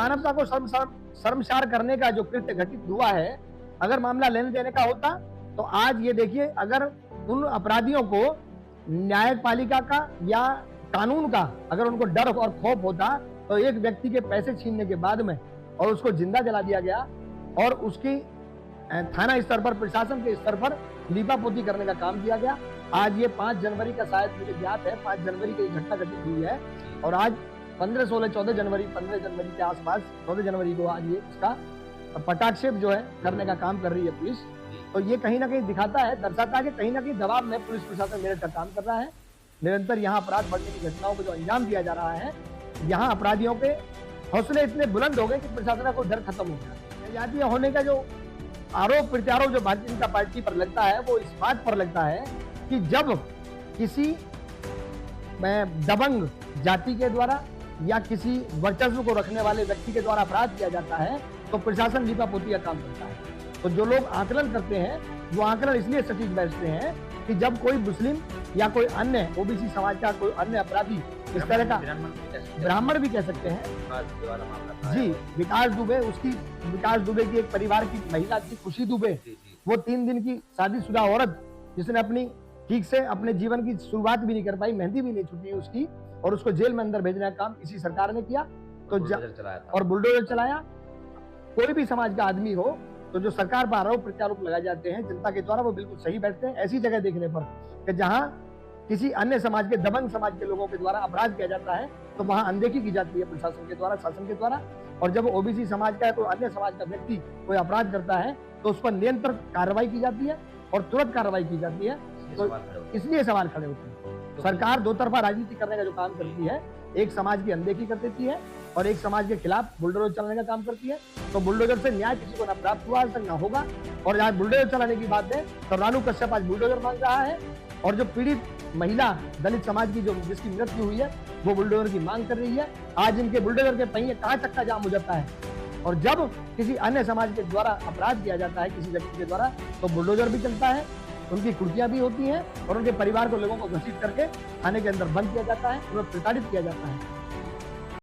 मानवता को शर्मसार करने का जो कृत्य घटित हुआ है, अगर मामला लेने देने का होता तो आज ये देखिए, अगर उन अपराधियों को न्यायपालिका का या कानून का अगर उनको डर और खौफ होता तो एक व्यक्ति के पैसे छीनने के बाद में और उसको जिंदा जला दिया गया और उसकी थाना स्तर पर, प्रशासन के स्तर पर लीपापोती करने का काम किया गया। आज ये 5 जनवरी का शायद मुझे ज्ञात है, 5 जनवरी की घटना घटित हुई है और आज 15, 16, 14 जनवरी, 15 जनवरी के आसपास, 14 जनवरी को आज ये इसका पटाक्षेप जो है करने का काम कर रही है पुलिस। तो ये कहीं ना कहीं दिखाता है, दर्शाता है कि कहीं ना कहीं दबाव में पुलिस प्रशासन निरंतर काम कर रहा है। निरंतर यहाँ अपराध बढ़ने की घटनाओं को जो अंजाम दिया जा रहा है, यहाँ अपराधियों के हौसले इतने बुलंद हो गए कि प्रशासन को डर खत्म हो गया। जातीय होने का जो आरोप प्रत्यारोप जो भारतीय जनता पार्टी पर लगता है वो इस बात पर लगता है कि जब किसी दबंग जाति के द्वारा या किसी वर्चस्व को रखने वाले व्यक्ति के द्वारा अपराध किया जाता है तो प्रशासन लीपापोती का काम करता है। तो जो लोग आकलन करते हैं वो आकलन इसलिए सटीक बैठते हैं कि जब कोई मुस्लिम या कोई अन्य ओबीसी समाज का कोई अन्य अपराधी इस तरह का, ब्राह्मण भी कह सकते हैं जी, विकास दुबे की एक परिवार की महिला थी, खुशी दुबे, वो 3 दिन की शादीशुदा औरत जिसने अपनी ठीक से अपने जीवन की शुरुआत भी नहीं कर पाई, मेहंदी भी नहीं छुटी उसकी, और उसको जेल में अंदर भेजने का काम इसी सरकार ने किया। तो और बुलडोजर चलाया। कोई भी समाज का आदमी हो तो जो सरकार पर आरोप प्रत्यारोप लगाए जाते हैं जनता के द्वारा, वो बिल्कुल सही बैठते हैं ऐसी जगह देखने पर कि जहां किसी अन्य समाज के, दबंग समाज के लोगों के द्वारा अपराध किया जाता है तो वहां अनदेखी की जाती है प्रशासन के द्वारा, शासन के द्वारा। और जब ओबीसी समाज का कोई अन्य समाज का व्यक्ति कोई अपराध करता है तो उस पर निरंतर कार्रवाई की जाती है और तुरंत कार्रवाई की जाती है। तो इसलिए सवाल खड़े होते हैं। सरकार दो तरफा राजनीति करने का जो काम करती है, एक समाज की अनदेखी कर देती है और एक समाज के खिलाफ बुलडोजर चलाने का काम करती है। तो बुलडोजर से न्याय किसी को न प्राप्त हुआ, आज तक न होगा। और यहाँ बुलडोजर चलाने की बात है तो रानू कश्यप आज बुलडोजर मांग रहा है और जो पीड़ित महिला दलित समाज की जो जिसकी मृत्यु हुई है वो बुलडोजर की मांग कर रही है। आज इनके बुलडोजर के पहिए कहाँ चक्का जाम हो जाता है। और जब किसी अन्य समाज के द्वारा अपराध किया जाता है किसी व्यक्ति के द्वारा तो बुलडोजर भी चलता है, उनकी कुर्सियां भी होती हैं और उनके परिवार को, लोगों को घसीट करके थाने के अंदर बंद किया जाता है, उन्हें प्रताड़ित किया जाता है।